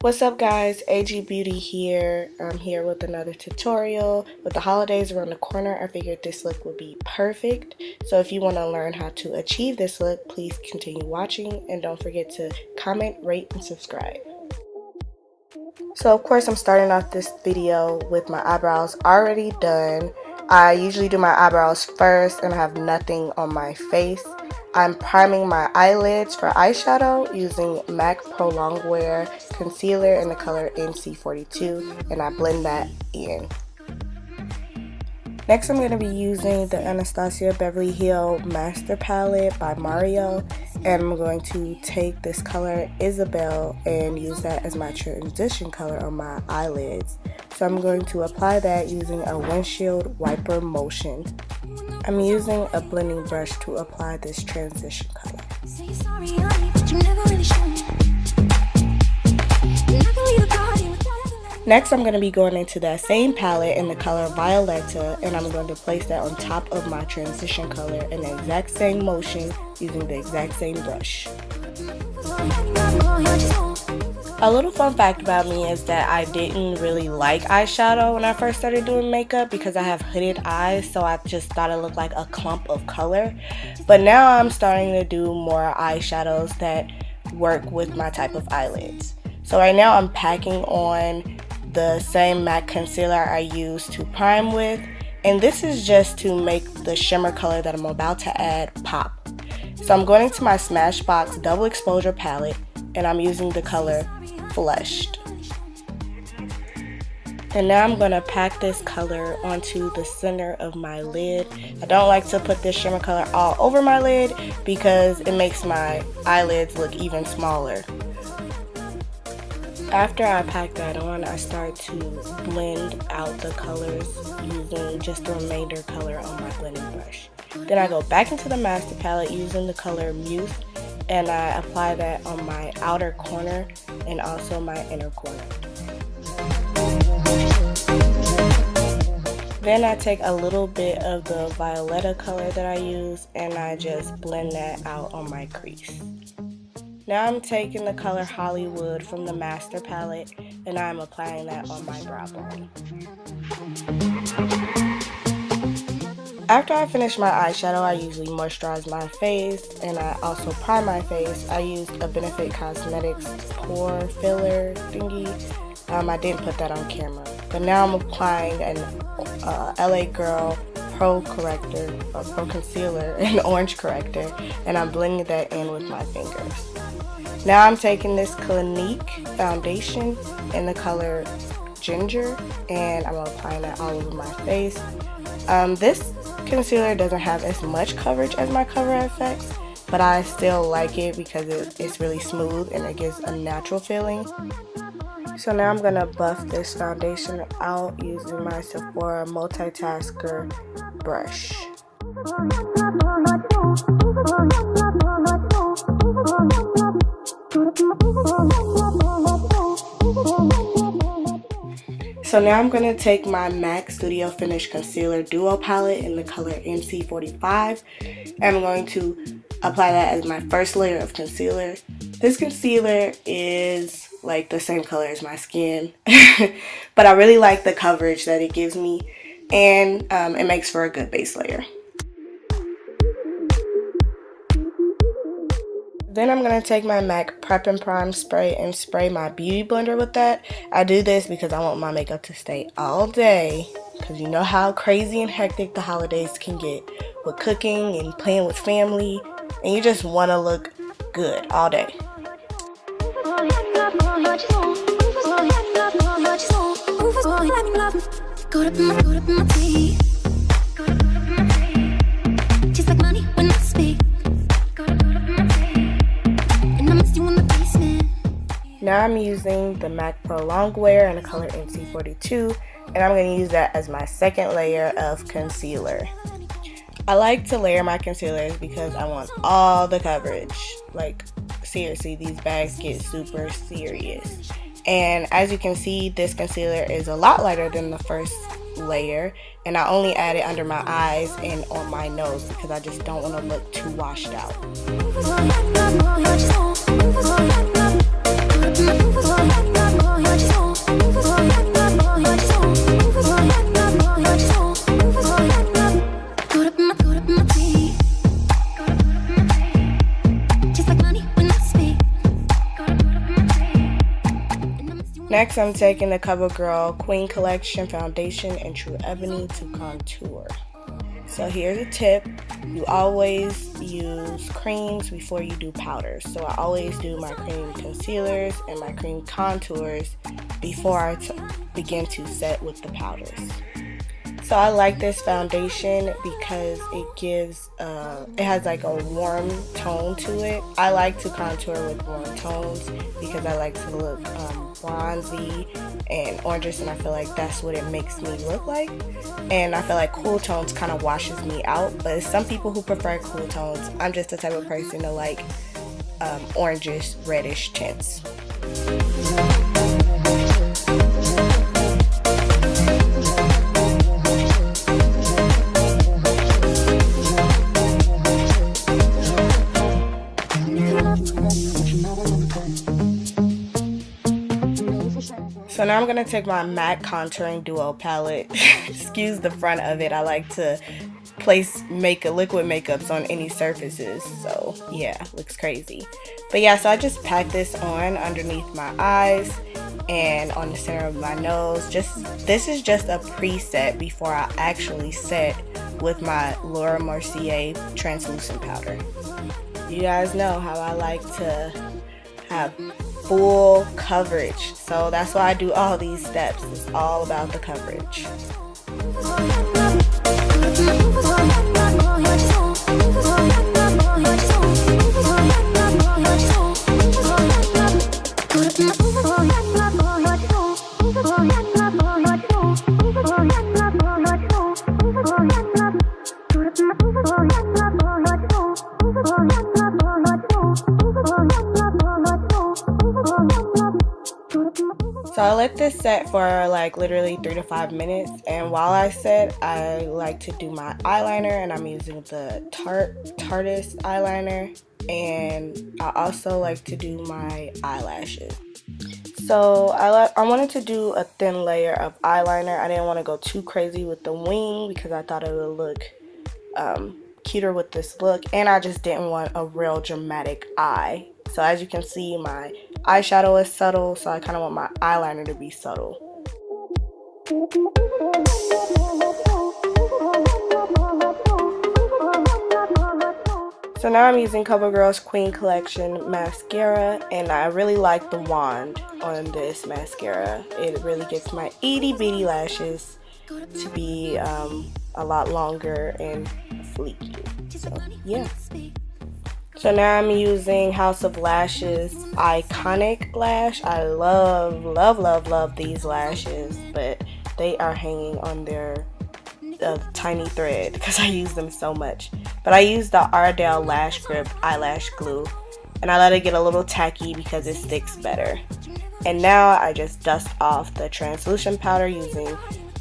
What's up guys, AG Beauty here. I'm here with another tutorial. With the holidays around the corner, I figured this look would be perfect. So if you want to learn how to achieve this look, please continue watching and don't forget to comment, rate, and subscribe. So of course I'm starting off this video with my eyebrows already done. I usually do my eyebrows first and I have nothing on my face. I'm priming my eyelids for eyeshadow using MAC Pro Longwear Concealer in the color NC42, and I blend that in. Next I'm going to be using the Anastasia Beverly Hills Master Palette by Mario, and I'm going to take this color Isabel and use that as my transition color on my eyelids. So I'm going to apply that using a windshield wiper motion. I'm using a blending brush to apply this transition color. Next, I'm going to be going into that same palette in the color Violetta, and I'm going to place that on top of my transition color in the exact same motion using the exact same brush. A little fun fact about me is that I didn't really like eyeshadow when I first started doing makeup because I have hooded eyes, so I just thought it looked like a clump of color. But now I'm starting to do more eyeshadows that work with my type of eyelids. So right now I'm packing on the same MAC concealer I used to prime with, and this is just to make the shimmer color that I'm about to add pop. So I'm going into my SmashBox double exposure palette and I'm using the color Flushed. And now I'm going to pack this color onto the center of my lid. I don't like to put this shimmer color all over my lid because it makes my eyelids look even smaller. After I pack that on, I start to blend out the colors using just the remainder color on my blending brush. Then I go back into the master palette using the color Muse, and I apply that on my outer corner and also my inner corner. Then I take a little bit of the Violetta color that I use and I just blend that out on my crease. Now I'm taking the color Hollywood from the master palette and I'm applying that on my brow bone. After I finish my eyeshadow, I usually moisturize my face and I also prime my face. I used a Benefit Cosmetics pore filler thingy. I didn't put that on camera. But now I'm applying an LA Girl Pro Concealer and Orange Corrector, and I'm blending that in with my fingers. Now I'm taking this Clinique foundation in the color Ginger and I'm applying that all over my face. This concealer doesn't have as much coverage as my Cover FX, but I still like it because it's really smooth and it gives a natural feeling. So now I'm going to buff this foundation out using my Sephora Multitasker brush. So now I'm going to take my MAC Studio Finish Concealer Duo Palette in the color NC45 and I'm going to apply that as my first layer of concealer. This concealer is like the same color as my skin, but I really like the coverage that it gives me and it makes for a good base layer. Then I'm going to take my MAC Prep and Prime spray and spray my beauty blender with that. I do this because I want my makeup to stay all day because you know how crazy and hectic the holidays can get with cooking and playing with family, and you just want to look good all day. Now I'm using the MAC Pro Longwear in the color NC42 and I'm going to use that as my second layer of concealer. I like to layer my concealers because I want all the coverage. Like seriously, these bags get super serious. And as you can see, this concealer is a lot lighter than the first layer, and I only add it under my eyes and on my nose because I just don't want to look too washed out. Next, I'm taking the Covergirl Queen Collection Foundation in True Ebony to contour. So here's a tip. You always use creams before you do powders. So I always do my cream concealers and my cream contours before I begin to set with the powders. So I like this foundation because it gives, it has like a warm tone to it. I like to contour with warm tones because I like to look bronzy and orangish, and I feel like that's what it makes me look like. And I feel like cool tones kind of washes me out, but some people who prefer cool tones, I'm just the type of person to like orangish, reddish tints. So now I'm going to take my MAC Contouring Duo palette. Excuse the front of it. I like to place liquid makeups on any surfaces. So yeah, looks crazy. But yeah, so I just pack this on underneath my eyes and on the center of my nose. This is just a preset before I actually set with my Mercier translucent powder. You guys know how I like to have full coverage, so that's why I do all these steps. It's all about the coverage. So I let this set for like literally 3 to 5 minutes, and while I set, I like to do my eyeliner, and I'm using the Tarte Tartist eyeliner, and I also like to do my eyelashes. So I wanted to do a thin layer of eyeliner. I didn't want to go too crazy with the wing because I thought it would look cuter with this look, and I just didn't want a real dramatic eye. So as you can see, my eyeshadow is subtle, so I kind of want my eyeliner to be subtle. So now I'm using CoverGirl's Queen Collection mascara, and I really like the wand on this mascara. It really gets my itty bitty lashes to be a lot longer and fleeky. So yeah. So now I'm using House of Lash's Iconic Lash. I love these lashes, but they are hanging on their tiny thread because I use them so much. But I use the Ardell Lash Grip Eyelash Glue, and I let it get a little tacky because it sticks better. And now I just dust off the translucent powder using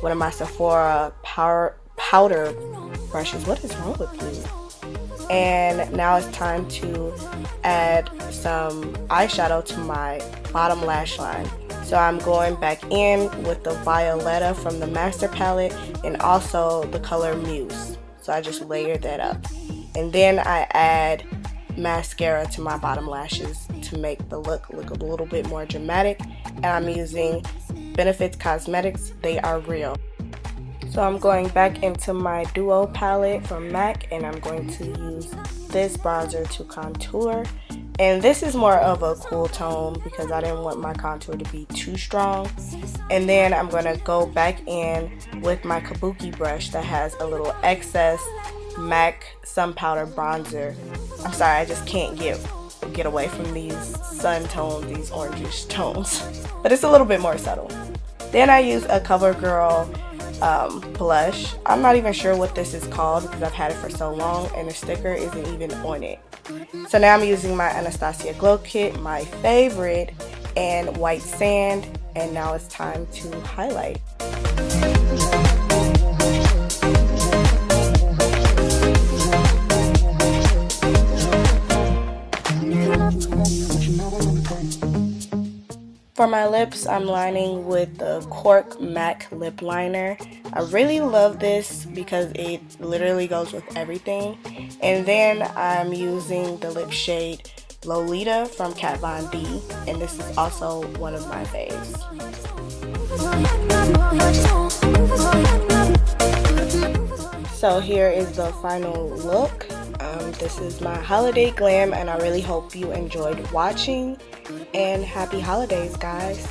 one of my Sephora powder brushes. What is wrong with me? And now it's time to add some eyeshadow to my bottom lash line. So I'm going back in with the Violetta from the Master Palette and also the color Muse. So I just layered that up. And then I add mascara to my bottom lashes to make the look a little bit more dramatic. And I'm using Benefits Cosmetics. They are real. So I'm going back into my Duo palette from MAC, and I'm going to use this bronzer to contour. And this is more of a cool tone because I didn't want my contour to be too strong. And then I'm going to go back in with my Kabuki brush that has a little excess MAC Sun Powder bronzer. I'm sorry, I just can't get away from these sun tones, these orangish tones. But it's a little bit more subtle. Then I use a CoverGirl blush. I'm not even sure what this is called because I've had it for so long and the sticker isn't even on it. So now I'm using my Anastasia Glow Kit, my favorite, and White Sand, and now it's time to highlight. For my lips, I'm lining with the Cork Matte Lip Liner. I really love this because it literally goes with everything. And then I'm using the lip shade Lolitta from Kat Von D, and this is also one of my faves. So here is the final look. This is my holiday glam, and I really hope you enjoyed watching, and happy holidays, guys.